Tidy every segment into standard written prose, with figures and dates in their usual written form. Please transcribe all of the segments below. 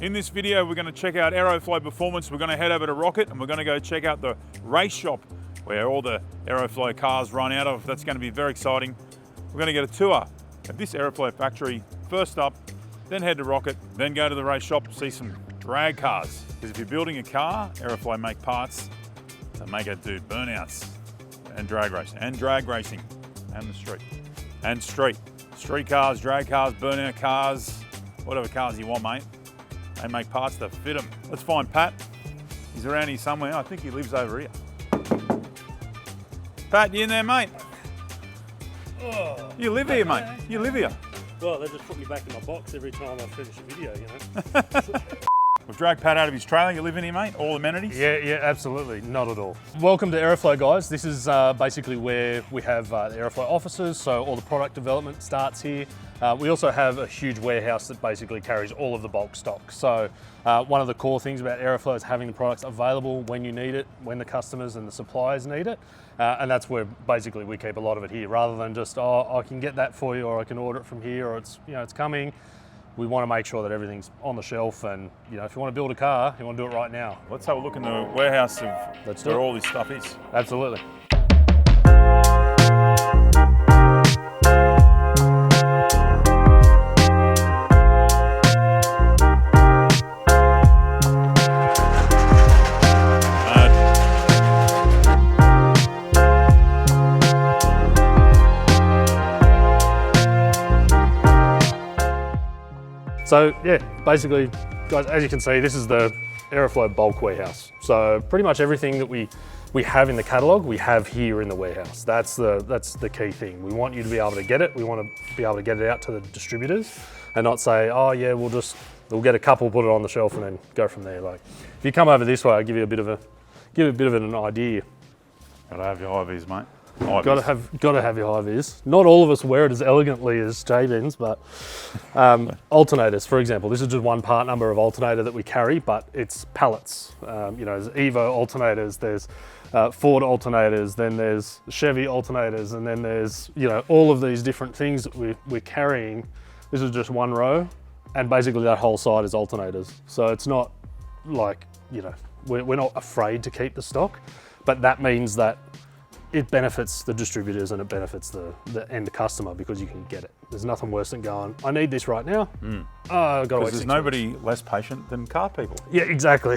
In this video, we're going to check out Aeroflow Performance. We're going to head over to Rocket and we're going to go check out the race shop where all the Aeroflow cars run out of. That's going to be very exciting. We're going to get a tour of this Aeroflow factory first up, then head to Rocket, then go to the race shop, see some drag cars. Because if you're building a car, Aeroflow make parts to make it do burnouts and drag racing and the street and street cars, drag cars, burnout cars, whatever cars you want, mate. They make parts that fit them. Let's find Pat. He's around here somewhere. I think he lives over here. Pat, you in there, mate? Oh, you live here, mate. You live here. Well, they just put me back in my box every time I finish a video, you know. We've dragged Pat out of his trailer. You live in here, mate? All amenities? Yeah, absolutely. Not at all. Welcome to Aeroflow, guys. This is basically where we have the Aeroflow offices, so all the product development starts here. We also have a huge warehouse that basically carries all of the bulk stock. So one of the core things about Aeroflow is having the products available when you need it, when the customers and the suppliers need it. And that's where basically we keep a lot of it here, rather than just, oh, I can get that for you, or I can order it from here, or it's, you know, it's coming. We want to make sure that everything's on the shelf, and you know, if you want to build a car, you want to do it right now. Let's have a look in the warehouse of where all this stuff is. Absolutely. So yeah, basically, guys, as you can see, this is the Aeroflow bulk warehouse. So pretty much everything that we have in the catalog, we have here in the warehouse. That's the key thing. We want you to be able to get it. We want to be able to get it out to the distributors, and not say, oh yeah, we'll get a couple, put it on the shelf, and then go from there. Like, if you come over this way, I'll give you a bit of an idea. Gotta have your high vis, mate. Got to have your high vis. Not all of us wear it as elegantly as J-Ben's, but alternators, for example. This is just one part number of alternator that we carry, but it's pallets. You know, there's Evo alternators, there's Ford alternators, then there's Chevy alternators, and then there's, you know, all of these different things that we're carrying. This is just one row, and basically that whole side is alternators. So it's not like, you know, we're not afraid to keep the stock, but that means that it benefits the distributors and it benefits the end customer, because you can get it. There's nothing worse than going, I need this right now. I've got to wait 6 there's nobody less patient than car people. Yeah, exactly.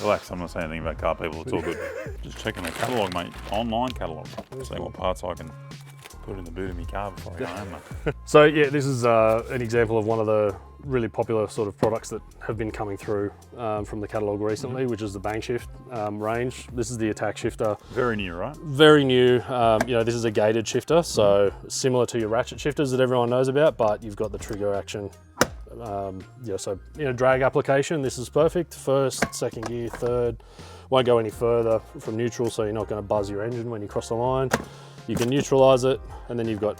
Relax, I'm not saying anything about car people, it's all good. Just checking the catalogue, mate, online catalogue. Seeing what parts I can put in the boot of my car before I go home, mate. So yeah, this is an example of one of the really popular sort of products that have been coming through from the catalogue recently, which is the Bang Shift range. This is the attack shifter. Very new, right? Very new. You know, this is a gated shifter, so similar to your ratchet shifters that everyone knows about, but you've got the trigger action. Yeah, so in a drag application, this is perfect. First, second gear, third. Won't go any further from neutral, so you're not going to buzz your engine when you cross the line. You can neutralize it, and then you've got,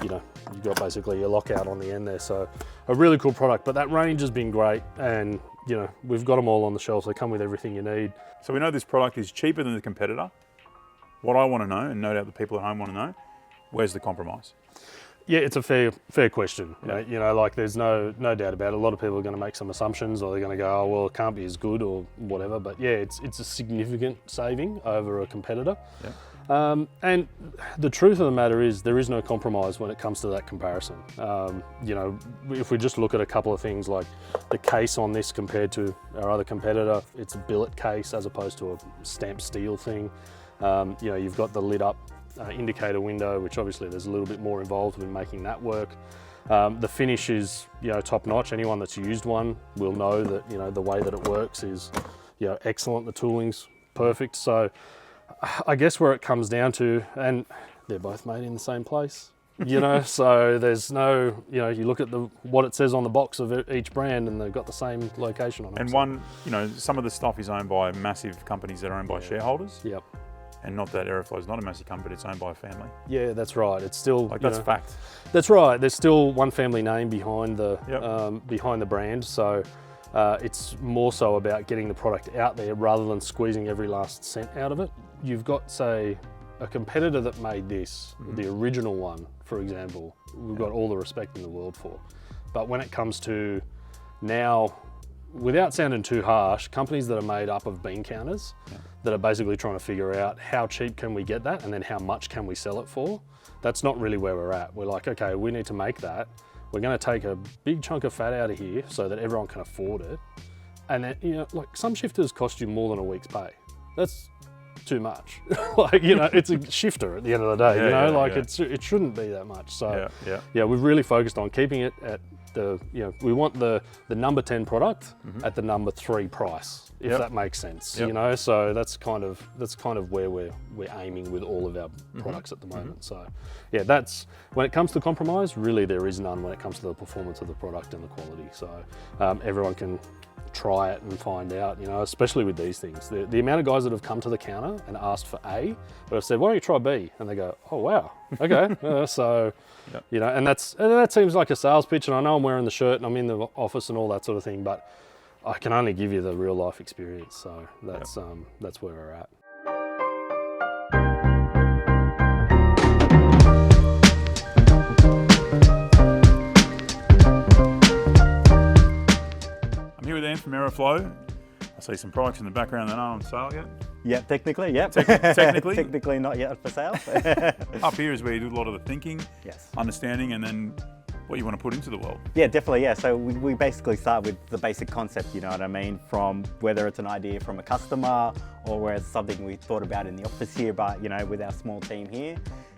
you know, you've got basically your lockout on the end there. So a really cool product, but that range has been great, and you know, we've got them all on the shelf. They come with everything you need. So we know this product is cheaper than the competitor. What I want to know, and no doubt the people at home want to know, where's the compromise? Yeah, it's a fair question. Yeah. You know, like there's no doubt about it. A lot of people are going to make some assumptions, or they're going to go, oh, well, it can't be as good or whatever. But yeah, it's a significant saving over a competitor. Yeah. And the truth of the matter is there is no compromise when it comes to that comparison. You know, if we just look at a couple of things like the case on this compared to our other competitor, it's a billet case as opposed to a stamped steel thing. You know, you've got the lit up indicator window, which obviously there's a little bit more involved in making that work. The finish is, you know, top notch. Anyone that's used one will know that, you know, the way that it works is, you know, excellent. The tooling's perfect. So I guess where it comes down to, and they're both made in the same place, you know, so there's no, you know, you look at what it says on the box of each brand and they've got the same location on it. And one, you know, some of the stuff is owned by massive companies that are owned by shareholders. Yep. And not that Aeroflow is not a massive company, it's owned by a family. Yeah, that's right. It's still, like, that's fact. That's right. There's still one family name behind the brand. So it's more so about getting the product out there rather than squeezing every last cent out of it. You've got, say, a competitor that made this, the original one, for example, we've got all the respect in the world for. But when it comes to Now, without sounding too harsh, companies that are made up of bean counters that are basically trying to figure out how cheap can we get that and then how much can we sell it for, that's not really where we're at. We're like, okay, we need to make that. We're going to take a big chunk of fat out of here so that everyone can afford it. And then, you know, like some shifters cost you more than a week's pay. That's too much. Like, you know, it's a shifter at the end of the day, it shouldn't be that much. So yeah, we've really focused on keeping it at the, you know, we want the number 10 product at the number 3 price, if that makes sense, you know? So that's kind of where we're aiming with all of our products at the moment. So yeah, that's, when it comes to compromise, really there is none when it comes to the performance of the product and the quality. So everyone can try it and find out, you know, especially with these things. The amount of guys that have come to the counter and asked for A, but I've said, why don't you try B? And they go, oh wow, okay. So, you know, and that seems like a sales pitch, and I know I'm wearing the shirt and I'm in the office and all that sort of thing, but I can only give you the real life experience. So that's where we're at. With Anne from Aeroflow. I see some products in the background that aren't on sale yet. Yeah, technically, yeah. Technically? Technically not yet for sale. Up here is where you do a lot of the thinking, yes, understanding, and then what you want to put into the world. Yeah, definitely, yeah. So we basically start with the basic concept, you know what I mean? From whether it's an idea from a customer or where it's something we thought about in the office here, but, you know, with our small team here.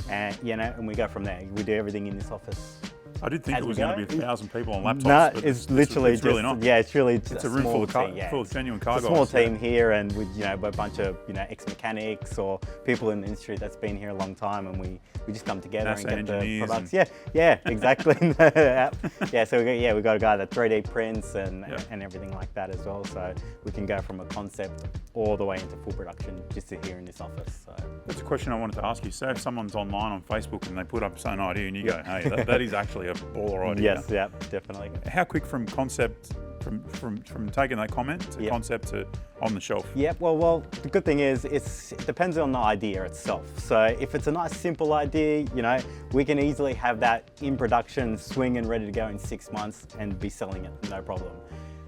And, you know, and we go from there. We do everything in this office. I did think it was going to be 1,000 people on laptops. No, but it's literally it's really not. Yeah, it's really just it's a room full of genuine car guys. It's a small team here, and with, you know, a bunch of, you know, ex-mechanics or people in the industry that's been here a long time, and we just come together NASA and get the products. And... Yeah, exactly. Yeah, so we got a guy that 3D prints and everything like that as well. So we can go from a concept all the way into full production just here in this office. So that's a question I wanted to ask you. Say if someone's online on Facebook and they put up an idea and you go, hey, that is actually a baller idea. Yes, yeah, definitely. How quick from concept, from taking that comment to concept to on the shelf? Yeah, well, the good thing is it depends on the idea itself. So if it's a nice simple idea, you know, we can easily have that in production, swing and ready to go in 6 months and be selling it, no problem.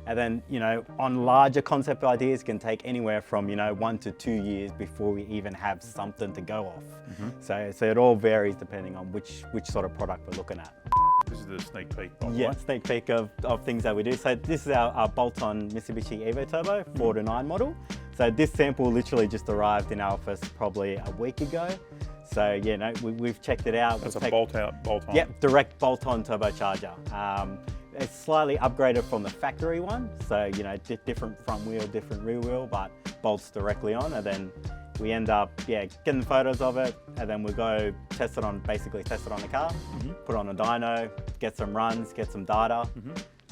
And then, you know, on larger concept ideas can take anywhere from, you know, 1 to 2 years before we even have something to go off. So it all varies depending on which sort of product we're looking at. This is the sneak peek, by the way. Yeah, sneak peek of things that we do. So this is our bolt-on Mitsubishi Evo Turbo 4-9 model. So this sample literally just arrived in our office probably a week ago. So yeah, no, we've checked it out. That's a bolt-on. Yep, direct bolt-on turbocharger. It's slightly upgraded from the factory one. So, you know, different front wheel, different rear wheel, but bolts directly on. And then we end up, getting photos of it, and then we go basically test it on the car, put on a dyno, get some runs, get some data,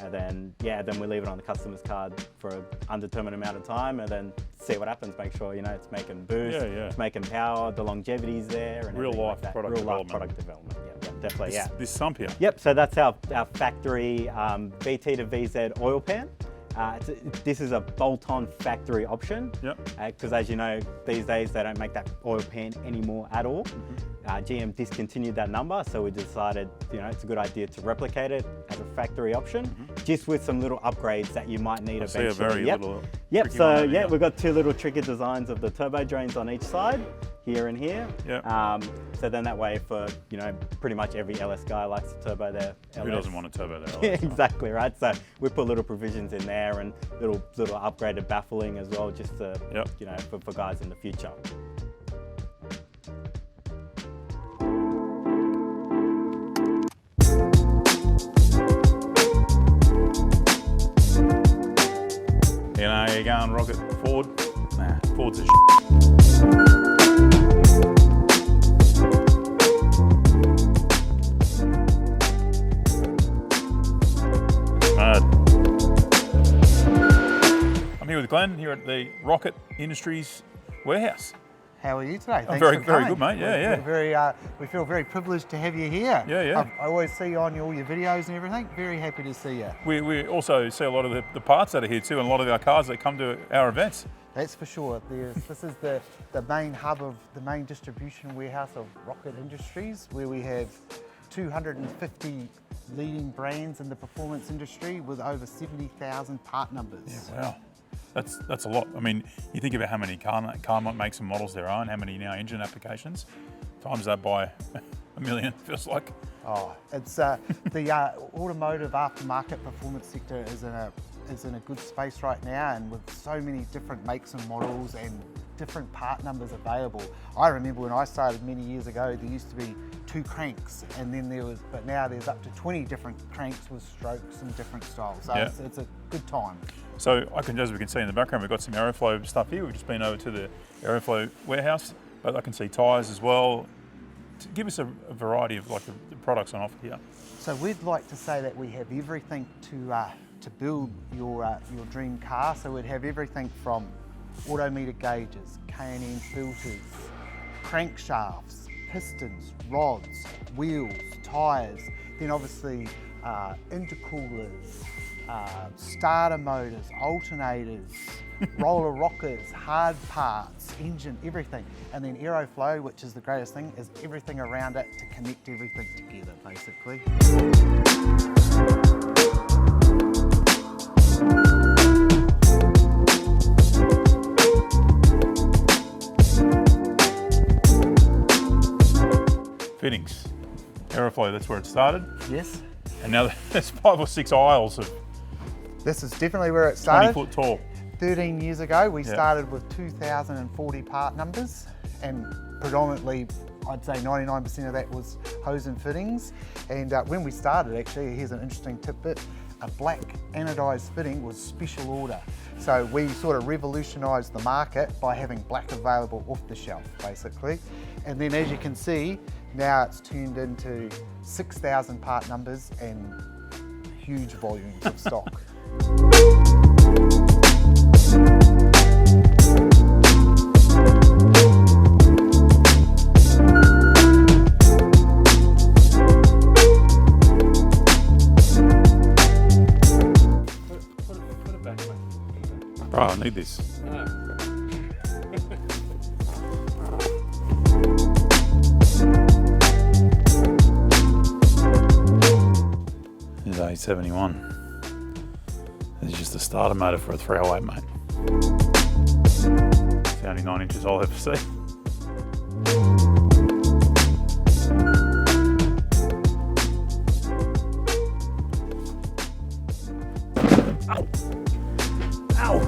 and then, then we leave it on the customer's card for an undetermined amount of time, and then see what happens, make sure, you know, it's making boost, it's making power, the longevity's there, and real life like product development. Product development, definitely, This sump here? Yep, so that's our factory VT to VZ oil pan. This is a bolt-on factory option, because as you know, these days they don't make that oil pan anymore at all. GM discontinued that number, so we decided, you know, it's a good idea to replicate it as a factory option, just with some little upgrades that you might need eventually. See a very little. So we've got 2 little tricky designs of the turbo drains on each side, here and here. So then that way, for, you know, pretty much every LS guy likes to turbo their LS. Who doesn't want a turbo their LS? Exactly right. So we put little provisions in there and little upgraded baffling as well, just to you know, for guys in the future. You know, you're going rocket Ford. Nah, Ford's a I'm here with Glenn here at the Rocket Industries warehouse. How are you today? I'm very good, mate. We feel very privileged to have you here. I always see you on all your videos and everything. Very happy to see you. We also see a lot of the parts that are here too, and a lot of our cars that come to our events. That's for sure. This is the main hub of the main distribution warehouse of Rocket Industries, where we have 250 leading brands in the performance industry with over 70,000 part numbers. Yeah, wow. That's a lot. I mean, you think about how many car makes and models there are and how many now engine applications. Times that by a million, feels like. Oh, it's the automotive aftermarket performance sector is in a good space right now, and with so many different makes and models and different part numbers available. I remember when I started many years ago, there used to be 2 cranks, and then but now there's up to 20 different cranks with strokes and different styles. So it's a good time. So as we can see in the background, we've got some Aeroflow stuff here. We've just been over to the Aeroflow warehouse, but I can see tyres as well. Give us a variety of like the products on offer here. So we'd like to say that we have everything to build your dream car. So we'd have everything from autometer gauges, K&N filters, crankshafts, pistons, rods, wheels, tyres, then obviously intercoolers, starter motors, alternators, roller rockers, hard parts, engine, everything. And then Aeroflow, which is the greatest thing, is everything around it to connect everything together, basically. Fittings. Aeroflow, that's where it started. Yes. And now there's 5 or 6 aisles of This is definitely where it started. 20 foot tall. 13 years ago, we started with 2,040 part numbers, and predominantly, I'd say 99% of that was hose and fittings. And when we started, actually, here's an interesting tidbit, a black anodized fitting was special order. So we sort of revolutionized the market by having black available off the shelf, basically. And then as you can see, now it's turned into 6,000 part numbers and huge volumes of stock. Bro, I need this. This is A71. This is just a starter motor for a 308, mate. It's the only 9 inches I'll ever see. Ow! Ow!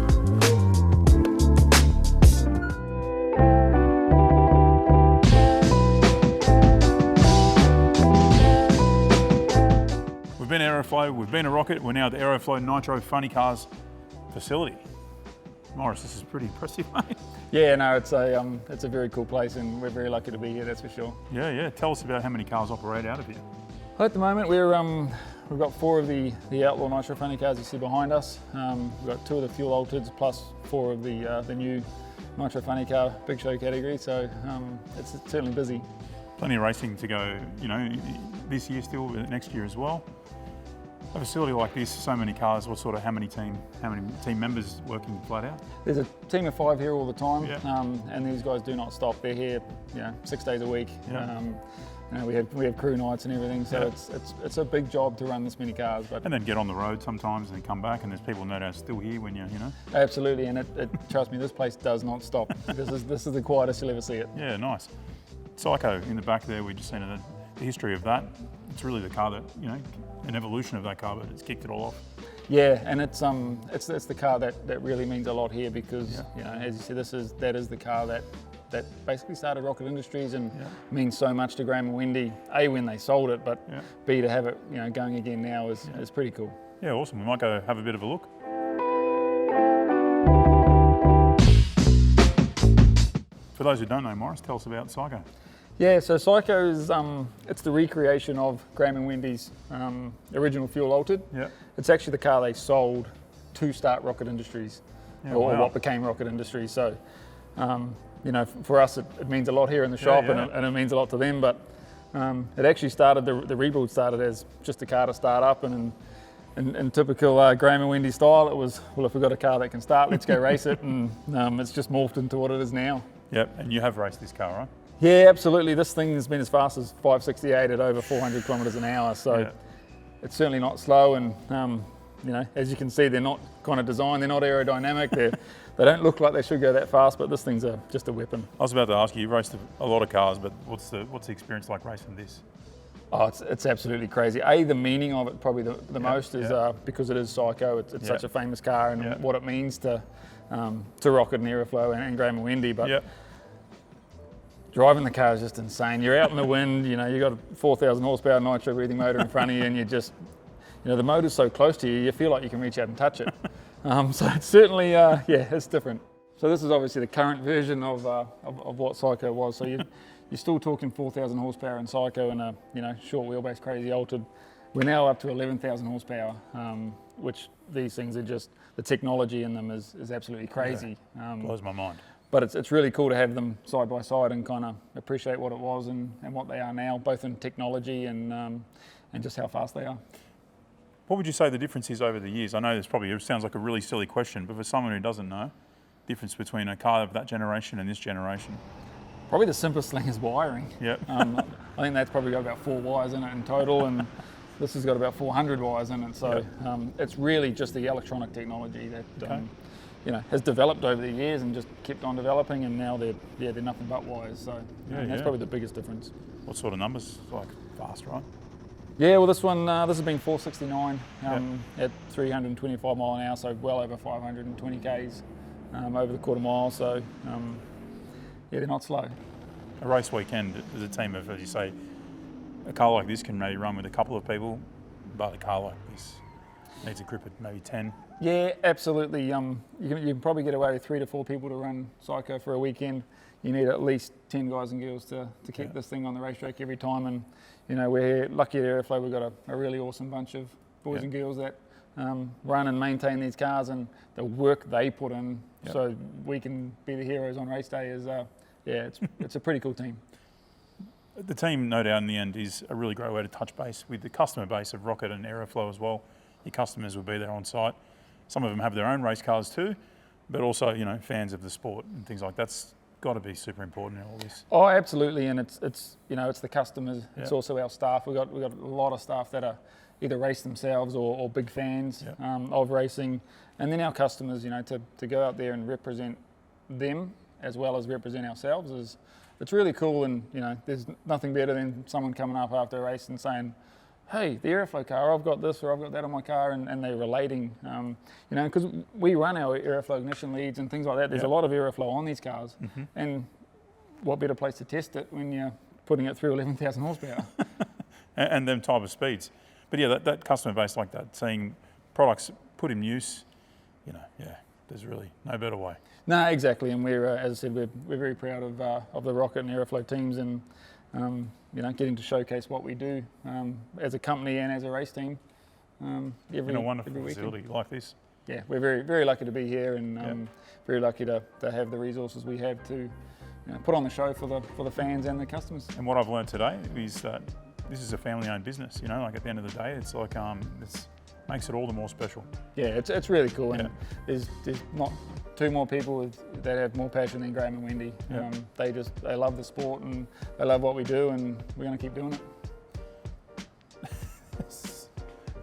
We've been Aeroflow, we've been a Rocket, we're now at the Aeroflow Nitro Funny Cars facility. Morris, this is pretty impressive, mate. Yeah, no, it's a very cool place, and we're very lucky to be here, that's for sure. Yeah. Tell us about how many cars operate out of here. At the moment, we've got 4 of the Outlaw Nitro Funny Cars you see behind us. We've got 2 of the fuel altereds plus 4 of the new Nitro Funny Car Big Show category, so it's certainly busy. Plenty of racing to go, this year still, next year as well. A facility like this, so many cars, how many team members working flat out? There's a team of 5 here all the time, yeah. And these guys do not stop. They're here, 6 days a week. Yeah. We have crew nights and everything, so yeah. it's a big job to run this many cars. But and then get on the road sometimes and come back, and there's people no doubt still here when Absolutely, and trust me, this place does not stop. This is the quietest you'll ever see it. Yeah, nice. Psycho in the back there, we just seen the history of that. It's really the car that, an evolution of that car, but it's kicked it all off. Yeah, and it's the car that really means a lot here because, as you see, that is the car that basically started Rocket Industries and means so much to Graham and Wendy. A, when they sold it, but B, to have it going again now is pretty cool. Yeah, awesome. We might go have a bit of a look. For those who don't know, Morris, tell us about Psycho. Yeah, so Psycho is it's the recreation of Graham and Wendy's original fuel altered. Yeah. It's actually the car they sold to start Rocket Industries, or what became Rocket Industries. So, for us it means a lot here in the shop, and it means a lot to them. But it actually started, the rebuild started as just a car to start up, and in typical Graham and Wendy style, it was, well, if we've got a car that can start, let's go race it, and it's just morphed into what it is now. Yep, and you have raced this car, right? Yeah, absolutely. This thing has been as fast as 568 at over 400 kilometres an hour. So Yeah. it's certainly not slow. And you know, as you can see, they're not kind of designed. They're not aerodynamic. They don't look like they should go that fast. But this thing's just a weapon. I was about to ask you, you've raced a lot of cars, but what's the experience like racing this? Oh, it's absolutely crazy. The meaning of it probably the most is because it is Psycho. It's such a famous car and what it means to Rocket and Aeroflow and Graham and Wendy. But driving the car is just insane. You're out in the wind, you know, you got a 4,000 horsepower nitro breathing motor in front of you, and you just, you know, the motor's so close to you, you feel like you can reach out and touch it. So it's certainly, it's different. So this is obviously the current version of what Psycho was. So you're still talking 4,000 horsepower in Psycho and a, you know, short wheelbase crazy altered. We're now up to 11,000 horsepower, which these things are just, the technology in them is absolutely crazy. Blows my mind. But it's really cool to have them side by side and kind of appreciate what it was and what they are now, both in technology and just how fast they are. What would you say the difference is over the years? I know this probably sounds like a really silly question, but for someone who doesn't know, difference between a car of that generation and this generation? Probably the simplest thing is wiring. Yep. I think that's probably got about 4 wires in it in total, and this has got about 400 wires in it. So it's really just the electronic technology that you know, has developed over the years and just kept on developing, and now they're nothing but wires. So that's probably the biggest difference. What sort of numbers? Like fast, right? Yeah, well, this one this has been 469 at 325 mile an hour, so well over 520 k's over the quarter mile. So they're not slow. A race weekend is a team of, as you say, a car like this can maybe run with a couple of people, but a car like this needs a grip of maybe 10. Yeah, absolutely. You can probably get away with 3 to 4 people to run Psycho for a weekend. You need at least 10 guys and girls to keep this thing on the racetrack every time. And you know, we're lucky at Aeroflow. We've got a really awesome bunch of boys and girls that run and maintain these cars, and the work they put in so we can be the heroes on race day is it's a pretty cool team. The team, no doubt, in the end, is a really great way to touch base with the customer base of Rocket and Aeroflow as well. Your customers will be there on site. Some of them have their own race cars too, but also, you know, fans of the sport and things like that's got to be super important in all this. Oh, absolutely, and it's you know, it's the customers. It's also our staff. We've got a lot of staff that are either race themselves or big fans of racing, and then our customers. You know, to go out there and represent them as well as represent ourselves it's really cool. And you know, there's nothing better than someone coming up after a race and saying, hey, the Aeroflow car, I've got this or I've got that on my car, and they're relating, you know, because we run our Aeroflow ignition leads and things like that. There's a lot of Aeroflow on these cars, and what better place to test it when you're putting it through 11,000 horsepower. and them type of speeds. But yeah, that customer base like that, seeing products put in use, you know, there's really no better way. No, exactly, and we're, as I said, we're very proud of the Rocket and Aeroflow teams, and you know, getting to showcase what we do as a company and as a race team in a wonderful facility like this. Yeah, we're very, very lucky to be here, and very lucky to have the resources we have to, you know, put on the show for the fans and the customers. And what I've learned today is that this is a family-owned business. You know, like at the end of the day, it's like it makes it all the more special. Yeah, it's really cool, and there's not 2 more people that have more passion than Graham and Wendy. They love the sport and they love what we do, and we're going to keep doing it.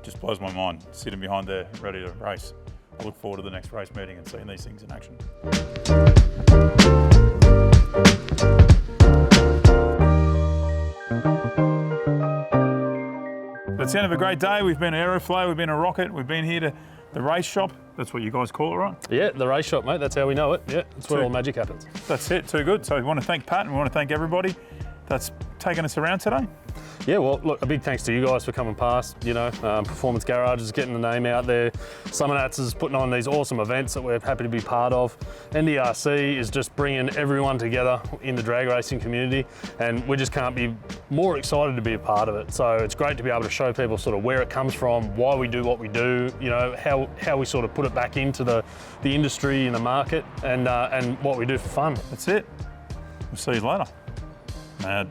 Just blows my mind, sitting behind there, ready to race. I look forward to the next race meeting and seeing these things in action. That's the end of a great day. We've been at Aeroflow, we've been at Rocket, we've been here to the race shop. That's what you guys call it, right? Yeah, the race shop, mate. That's how we know it. Yeah, that's where all the magic happens. That's it, too good. So we want to thank Pat and we want to thank everybody that's taken us around today. Yeah, well, look, a big thanks to you guys for coming past. You know, Performance Garage is getting the name out there. Summonats is putting on these awesome events that we're happy to be part of. NDRC is just bringing everyone together in the drag racing community, and we just can't be more excited to be a part of it. So it's great to be able to show people sort of where it comes from, why we do what we do, you know, how we sort of put it back into the industry and the market, and what we do for fun. That's it. We'll see you later. Mad.